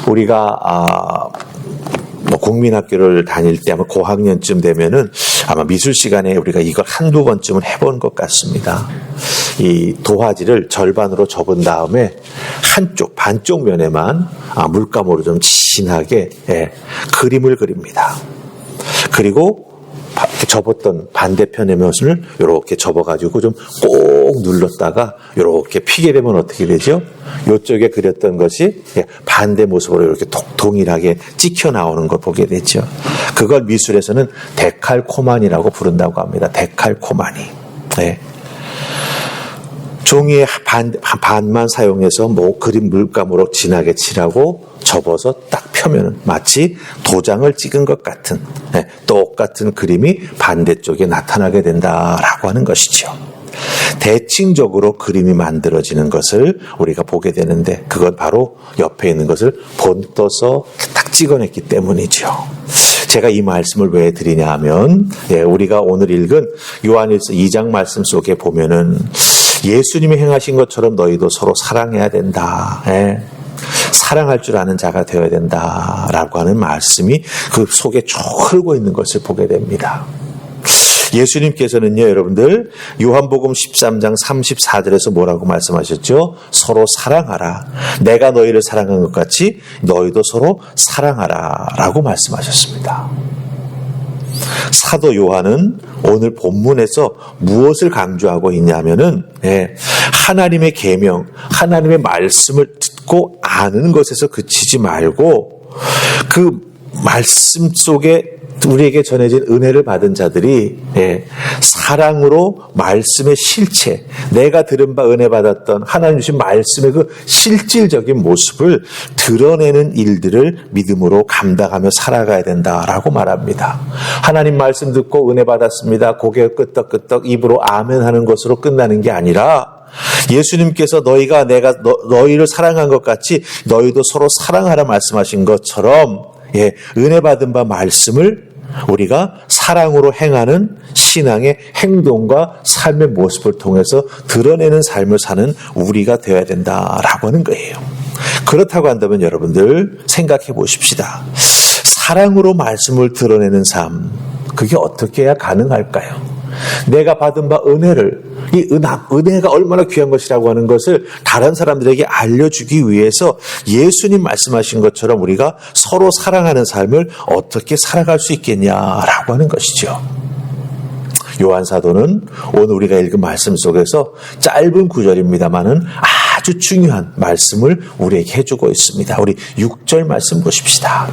우리가 국민학교를 다닐 때 아마 고학년쯤 되면은 아마 미술 시간에 우리가 이걸 한두 번쯤은 해본 것 같습니다. 이 도화지를 절반으로 접은 다음에 반쪽 면에만 물감으로 좀 진하게 그림을 그립니다. 그리고 접었던 반대편의 면을 이렇게 접어가지고 좀 꼭 눌렀다가 이렇게 피게 되면 어떻게 되죠? 이쪽에 그렸던 것이 반대 모습으로 이렇게 동일하게 찍혀 나오는 걸 보게 되죠. 그걸 미술에서는 데칼코마니라고 부른다고 합니다. 데칼코마니. 네. 종이의 반만 사용해서 그림 물감으로 진하게 칠하고 접어서 딱 펴면 마치 도장을 찍은 것 같은 똑같은 그림이 반대쪽에 나타나게 된다라고 하는 것이죠. 대칭적으로 그림이 만들어지는 것을 우리가 보게 되는데 그건 바로 옆에 있는 것을 본떠서 딱 찍어냈기 때문이죠. 제가 이 말씀을 왜 드리냐 하면 우리가 오늘 읽은 요한일서 2장 말씀 속에 보면은 예수님이 행하신 것처럼 너희도 서로 사랑해야 된다. 사랑할 줄 아는 자가 되어야 된다라고 하는 말씀이 그 속에 쭉 흐르고 있는 것을 보게 됩니다. 예수님께서는요, 여러분들 요한복음 13장 34절에서 뭐라고 말씀하셨죠? 서로 사랑하라. 내가 너희를 사랑한 것 같이 너희도 서로 사랑하라 라고 말씀하셨습니다. 사도 요한은 오늘 본문에서 무엇을 강조하고 있냐면은 하나님의 계명, 하나님의 말씀을 듣고 아는 것에서 그치지 말고 그 말씀 속에 우리에게 전해진 은혜를 받은 자들이 사랑으로 말씀의 실체, 내가 들은 바 은혜 받았던 하나님 주신 말씀의 그 실질적인 모습을 드러내는 일들을 믿음으로 감당하며 살아가야 된다라고 말합니다. 하나님 말씀 듣고 은혜 받았습니다. 고개 끄덕끄덕 입으로 아멘 하는 것으로 끝나는 게 아니라 예수님께서 너희가 내가 너희를 사랑한 것 같이 너희도 서로 사랑하라 말씀하신 것처럼 은혜 받은 바 말씀을 우리가 사랑으로 행하는 신앙의 행동과 삶의 모습을 통해서 드러내는 삶을 사는 우리가 되어야 된다라고 하는 거예요. 그렇다고 한다면 여러분들 생각해 보십시다. 사랑으로 말씀을 드러내는 삶, 그게 어떻게 해야 가능할까요? 내가 받은 바 은혜를, 이 은혜가 얼마나 귀한 것이라고 하는 것을 다른 사람들에게 알려주기 위해서 예수님 말씀하신 것처럼 우리가 서로 사랑하는 삶을 어떻게 살아갈 수 있겠냐라고 하는 것이죠. 요한 사도는 오늘 우리가 읽은 말씀 속에서 짧은 구절입니다만은 아주 중요한 말씀을 우리에게 해주고 있습니다. 우리 6절 말씀 보십시다.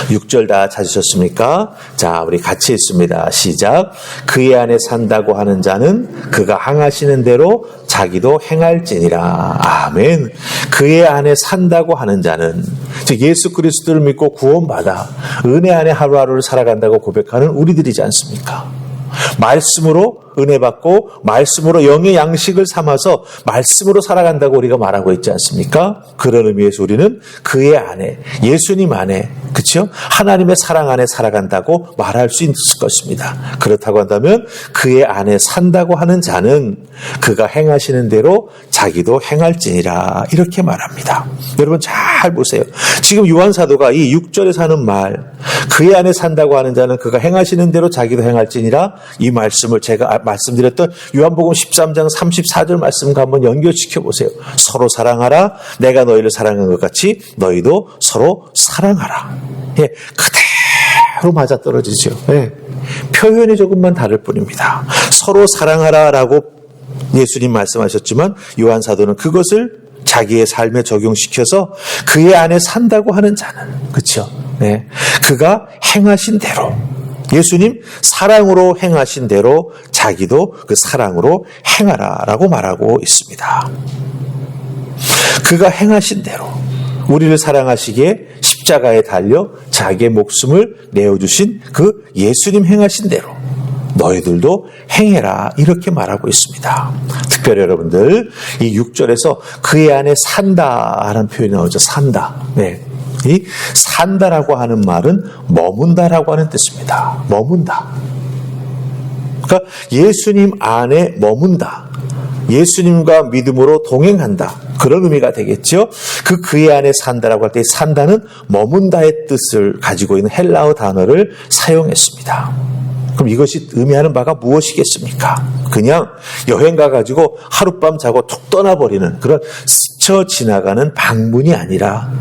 6절 다 찾으셨습니까? 자, 우리 같이 읽습니다. 시작. 그의 안에 산다고 하는 자는 그가 행하시는 대로 자기도 행할지니라. 아멘. 그의 안에 산다고 하는 자는, 즉 예수 그리스도를 믿고 구원받아 은혜 안에 하루하루를 살아간다고 고백하는 우리들이지 않습니까? 말씀으로 은혜 받고 말씀으로 영의 양식을 삼아서 말씀으로 살아간다고 우리가 말하고 있지 않습니까? 그런 의미에서 우리는 그의 안에, 예수님 안에, 그렇죠? 하나님의 사랑 안에 살아간다고 말할 수 있을 것입니다. 그렇다고 한다면 그의 안에 산다고 하는 자는 그가 행하시는 대로 자기도 행할지니라, 이렇게 말합니다. 여러분 잘 보세요. 지금 요한 사도가 이 6절에 하는 말, 그의 안에 산다고 하는 자는 그가 행하시는 대로 자기도 행할지니라, 이 말씀을 제가 말씀드렸던 요한복음 13장 34절 말씀과 한번 연결시켜 보세요. 서로 사랑하라. 내가 너희를 사랑한 것 같이 너희도 서로 사랑하라. 그대로 맞아떨어지죠. 표현이 조금만 다를 뿐입니다. 서로 사랑하라라고 예수님 말씀하셨지만 요한 사도는 그것을 자기의 삶에 적용시켜서 그의 안에 산다고 하는 자는, 그렇죠? 그가 행하신 대로, 예수님 사랑으로 행하신 대로 자기도 그 사랑으로 행하라라고 말하고 있습니다. 그가 행하신 대로, 우리를 사랑하시기에 십자가에 달려 자기의 목숨을 내어주신 그 예수님 행하신 대로 너희들도 행해라, 이렇게 말하고 있습니다. 특별히 여러분들 이 6절에서 그의 안에 산다라는 표현이 나오죠. 산다. 이 산다라고 하는 말은 머문다라고 하는 뜻입니다. 머문다. 그러니까 예수님 안에 머문다. 예수님과 믿음으로 동행한다. 그런 의미가 되겠죠. 그의 안에 산다라고 할 때 산다는 머문다의 뜻을 가지고 있는 헬라어 단어를 사용했습니다. 그럼 이것이 의미하는 바가 무엇이겠습니까? 그냥 여행 가가지고 하룻밤 자고 툭 떠나버리는 그런 스쳐 지나가는 방문이 아니라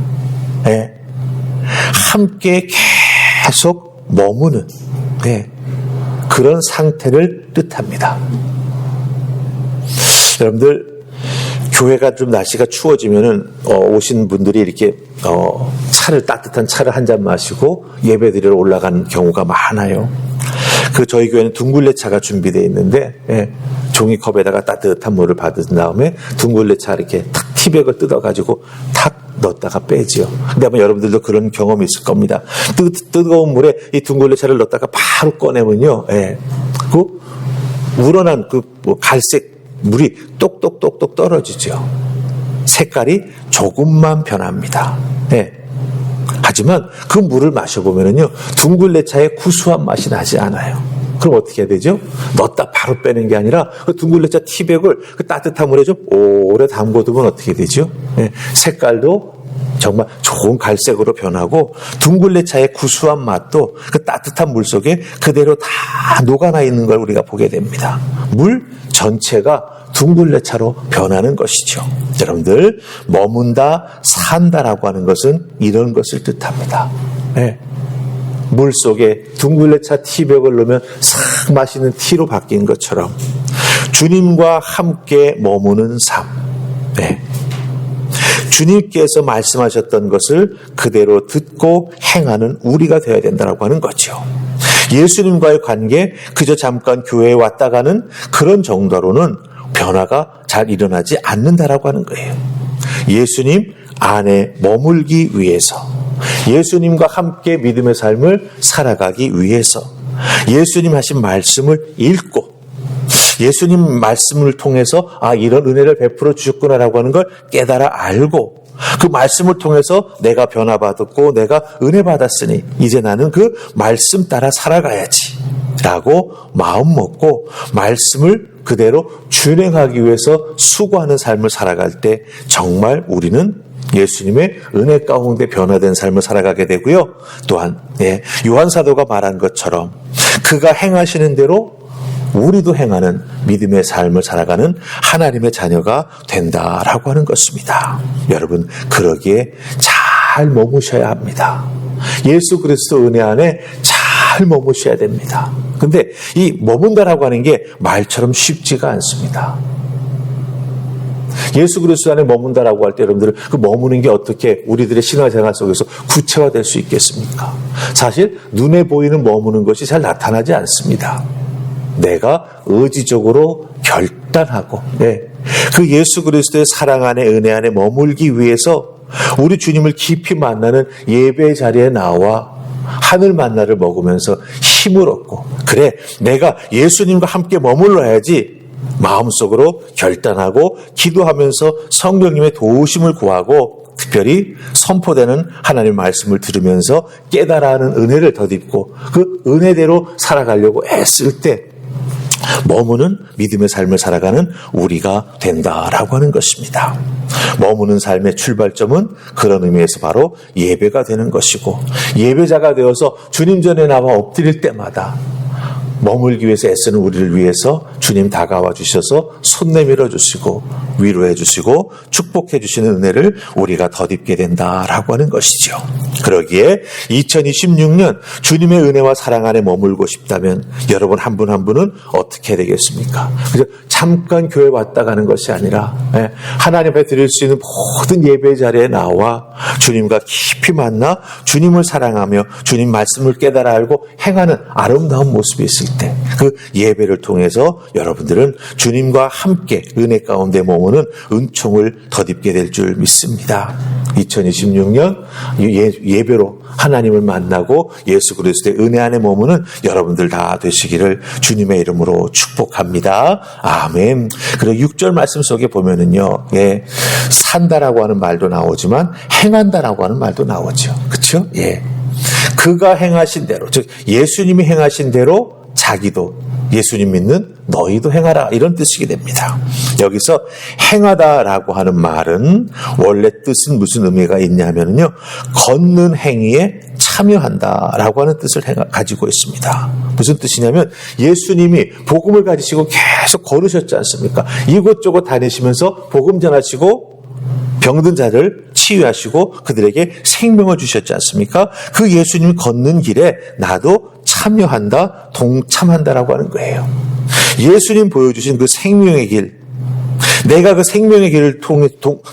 함께 계속 머무는 그런 상태를 뜻합니다. 여러분들 교회가 좀 날씨가 추워지면은 오신 분들이 이렇게 따뜻한 차를 한 잔 마시고 예배드리러 올라가는 경우가 많아요. 저희 교회는 둥글레차가 준비되어 있는데 종이컵에다가 따뜻한 물을 받은 다음에 둥글레차 이렇게 탁 티백을 뜯어가지고 탁 넣었다가 빼지요. 근데 아마 여러분들도 그런 경험이 있을 겁니다. 뜨거운 물에 이 둥글레차를 넣었다가 바로 꺼내면요, 그 우러난 갈색 물이 똑똑똑똑 떨어지죠. 색깔이 조금만 변합니다. 하지만 그 물을 마셔보면요, 둥글레차의 구수한 맛이 나지 않아요. 그럼 어떻게 해야 되죠? 넣었다 바로 빼는 게 아니라 그 둥글레차 티백을 그 따뜻한 물에 좀 오래 담궈두면 어떻게 되죠? 색깔도 정말 좋은 갈색으로 변하고 둥글레차의 구수한 맛도 그 따뜻한 물 속에 그대로 다 녹아나 있는 걸 우리가 보게 됩니다. 물 전체가 둥글레차로 변하는 것이죠. 여러분들, 머문다, 산다라고 하는 것은 이런 것을 뜻합니다. 물 속에 둥글레차 티백을 넣으면 싹 마시는 티로 바뀐 것처럼 주님과 함께 머무는 삶. 주님께서 말씀하셨던 것을 그대로 듣고 행하는 우리가 되어야 된다고 하는 거죠. 예수님과의 관계, 그저 잠깐 교회에 왔다 가는 그런 정도로는 변화가 잘 일어나지 않는다라고 하는 거예요. 예수님 안에 머물기 위해서, 예수님과 함께 믿음의 삶을 살아가기 위해서, 예수님 하신 말씀을 읽고, 예수님 말씀을 통해서 이런 은혜를 베풀어 주셨구나라고 하는 걸 깨달아 알고, 그 말씀을 통해서 내가 변화받았고 내가 은혜 받았으니 이제 나는 그 말씀 따라 살아가야지 라고 마음 먹고 말씀을 그대로 준행하기 위해서 수고하는 삶을 살아갈 때 정말 우리는 예수님의 은혜 가운데 변화된 삶을 살아가게 되고요. 또한 요한 사도가 말한 것처럼 그가 행하시는 대로 우리도 행하는 믿음의 삶을 살아가는 하나님의 자녀가 된다라고 하는 것입니다. 여러분, 그러기에 잘 머무셔야 합니다. 예수 그리스도 은혜 안에 잘 머무셔야 됩니다. 근데 이 머문다라고 하는 게 말처럼 쉽지가 않습니다. 예수 그리스도 안에 머문다라고 할 때 여러분들은 그 머무는 게 어떻게 우리들의 신앙생활 속에서 구체화될 수 있겠습니까? 사실 눈에 보이는 머무는 것이 잘 나타나지 않습니다. 내가 의지적으로 결단하고 그 예수 그리스도의 사랑 안에 은혜 안에 머물기 위해서 우리 주님을 깊이 만나는 예배 자리에 나와 하늘 만나를 먹으면서 힘을 얻고, 그래 내가 예수님과 함께 머물러야지 마음속으로 결단하고 기도하면서 성령님의 도우심을 구하고 특별히 선포되는 하나님의 말씀을 들으면서 깨달아하는 은혜를 덧입고 그 은혜대로 살아가려고 애쓸 때 머무는 믿음의 삶을 살아가는 우리가 된다라고 하는 것입니다. 머무는 삶의 출발점은 그런 의미에서 바로 예배가 되는 것이고, 예배자가 되어서 주님 전에 나와 엎드릴 때마다 머물기 위해서 애쓰는 우리를 위해서 주님 다가와 주셔서 손 내밀어 주시고 위로해 주시고 축복해 주시는 은혜를 우리가 덧입게 된다라고 하는 것이죠. 그러기에 2026년 주님의 은혜와 사랑 안에 머물고 싶다면 여러분 한 분 한 분은 어떻게 해야 되겠습니까? 그래서 잠깐 교회 왔다 가는 것이 아니라 하나님 앞에 드릴 수 있는 모든 예배 자리에 나와 주님과 깊이 만나 주님을 사랑하며 주님 말씀을 깨달아 알고 행하는 아름다운 모습이 있을 때 그 예배를 통해서 여러분들은 주님과 함께 은혜 가운데 머무는 은총을 덧입게 될 줄 믿습니다. 2026년 예배로 하나님을 만나고 예수 그리스도의 은혜 안에 머무는 여러분들 다 되시기를 주님의 이름으로 축복합니다. 아멘. 그리고 6절 말씀 속에 보면은요, 산다라고 하는 말도 나오지만 행한다라고 하는 말도 나오죠. 그렇죠? 그가 행하신 대로, 즉 예수님이 행하신 대로 자기도 예수님 믿는 너희도 행하라, 이런 뜻이게 됩니다. 여기서 행하다라고 하는 말은 원래 뜻은 무슨 의미가 있냐면요, 걷는 행위에 참여한다라고 하는 뜻을 가지고 있습니다. 무슨 뜻이냐면 예수님이 복음을 가지시고 계속 걸으셨지 않습니까? 이곳저곳 다니시면서 복음 전하시고 병든 자를 치유하시고 그들에게 생명을 주셨지 않습니까? 그 예수님이 걷는 길에 나도 참여한다, 동참한다라고 하는 거예요. 예수님 보여주신 그 생명의 길, 내가 그 생명의 길을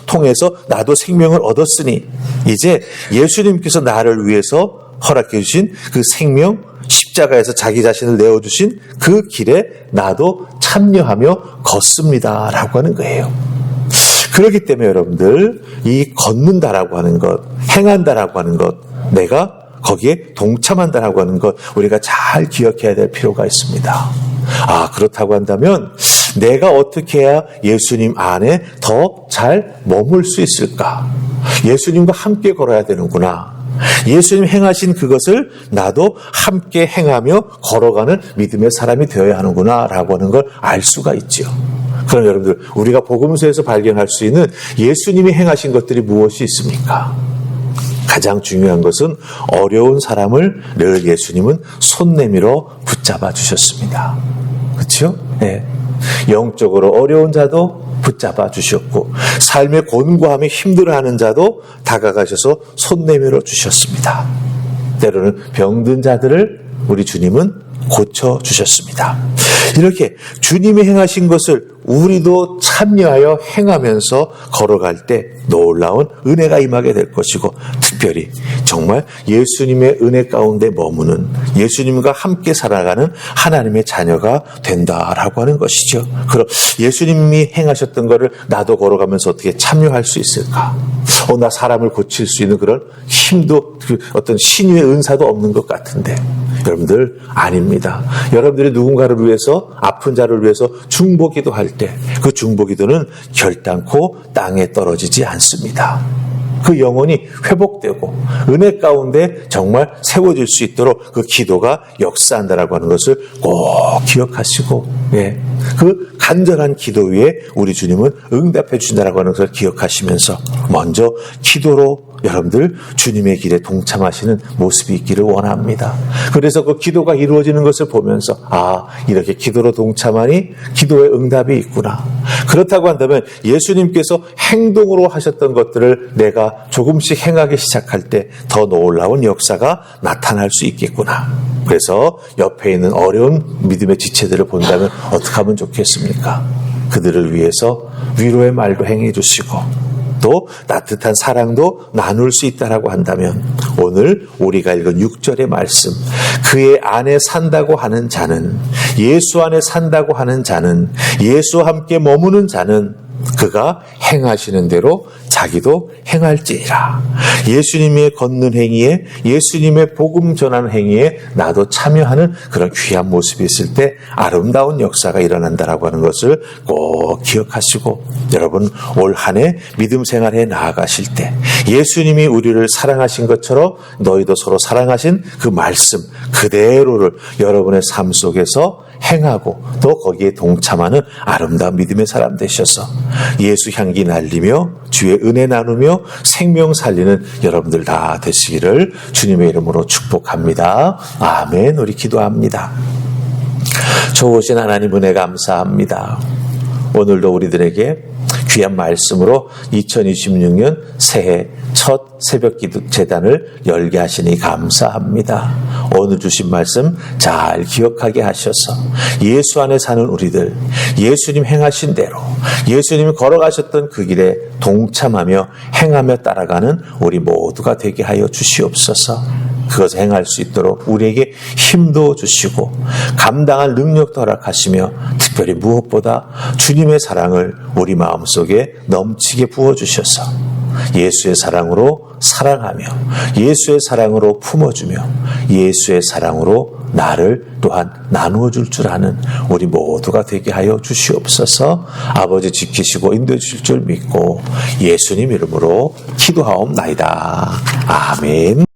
통해서 나도 생명을 얻었으니 이제 예수님께서 나를 위해서 허락해 주신 그 생명, 십자가에서 자기 자신을 내어주신 그 길에 나도 참여하며 걷습니다 라고 하는 거예요. 그렇기 때문에 여러분들, 이 걷는다라고 하는 것, 행한다라고 하는 것, 내가 거기에 동참한다라고 하는 것, 우리가 잘 기억해야 될 필요가 있습니다. 그렇다고 한다면 내가 어떻게 해야 예수님 안에 더 잘 머물 수 있을까? 예수님과 함께 걸어야 되는구나. 예수님 행하신 그것을 나도 함께 행하며 걸어가는 믿음의 사람이 되어야 하는구나 라고 하는 걸 알 수가 있죠. 그럼 여러분들, 우리가 복음서에서 발견할 수 있는 예수님이 행하신 것들이 무엇이 있습니까? 가장 중요한 것은 어려운 사람을 늘 예수님은 손 내밀어 붙잡아 주셨습니다. 그렇죠? 네. 영적으로 어려운 자도 붙잡아 주셨고, 삶의 곤고함에 힘들어하는 자도 다가가셔서 손 내밀어 주셨습니다. 때로는 병든 자들을 우리 주님은 고쳐주셨습니다. 이렇게 주님이 행하신 것을 우리도 참여하여 행하면서 걸어갈 때 놀라운 은혜가 임하게 될 것이고, 특별히 정말 예수님의 은혜 가운데 머무는, 예수님과 함께 살아가는 하나님의 자녀가 된다라고 하는 것이죠. 그럼 예수님이 행하셨던 것을 나도 걸어가면서 어떻게 참여할 수 있을까? 나 사람을 고칠 수 있는 그런 힘도, 어떤 신유의 은사도 없는 것 같은데, 여러분들 아닙니다. 여러분들이 누군가를 위해서, 아픈 자를 위해서 중보기도 할 때 그 중보기도는 결단코 땅에 떨어지지 않습니다. 그 영혼이 회복되고 은혜 가운데 정말 세워질 수 있도록 그 기도가 역사한다라고 하는 것을 꼭 기억하시고, 그 간절한 기도 위에 우리 주님은 응답해 주신다라고 하는 것을 기억하시면서 먼저 기도로 여러분들 주님의 길에 동참하시는 모습이 있기를 원합니다. 그래서 그 기도가 이루어지는 것을 보면서 이렇게 기도로 동참하니 기도의 응답이 있구나. 그렇다고 한다면 예수님께서 행동으로 하셨던 것들을 내가 조금씩 행하기 시작할 때 더 놀라운 역사가 나타날 수 있겠구나. 그래서 옆에 있는 어려운 믿음의 지체들을 본다면 어떻게 하면 좋겠습니까? 그들을 위해서 위로의 말도 행해 주시고 또 따뜻한 사랑도 나눌 수 있다라고 한다면, 오늘 우리가 읽은 6절의 말씀, 그의 안에 산다고 하는 자는, 예수 안에 산다고 하는 자는, 예수와 함께 머무는 자는 그가 행하시는 대로 자기도 행할지니라. 예수님의 걷는 행위에, 예수님의 복음 전하는 행위에 나도 참여하는 그런 귀한 모습이 있을 때 아름다운 역사가 일어난다라고 하는 것을 꼭 기억하시고, 여러분 올 한 해 믿음 생활에 나아가실 때 예수님이 우리를 사랑하신 것처럼 너희도 서로 사랑하신 그 말씀 그대로를 여러분의 삶 속에서 행하고 또 거기에 동참하는 아름다운 믿음의 사람 되셔서 예수 향기 날리며 주의 은혜 나누며 생명 살리는 여러분들 다 되시기를 주님의 이름으로 축복합니다. 아멘. 우리 기도합니다. 좋으신 하나님 은혜 감사합니다. 오늘도 우리들에게 귀한 말씀으로 2026년 새해 첫 새벽 기도 재단을 열게 하시니 감사합니다. 오늘 주신 말씀 잘 기억하게 하셔서 예수 안에 사는 우리들, 예수님 행하신 대로 예수님이 걸어가셨던 그 길에 동참하며 행하며 따라가는 우리 모두가 되게 하여 주시옵소서. 그것을 행할 수 있도록 우리에게 힘도 주시고 감당할 능력도 허락하시며, 특별히 무엇보다 주님의 사랑을 우리 마음속에 넘치게 부어주셔서 예수의 사랑으로 사랑하며 예수의 사랑으로 품어주며 예수의 사랑으로 나를 또한 나누어 줄 줄 아는 우리 모두가 되게 하여 주시옵소서. 아버지 지키시고 인도해 주실 줄 믿고 예수님 이름으로 기도하옵나이다. 아멘.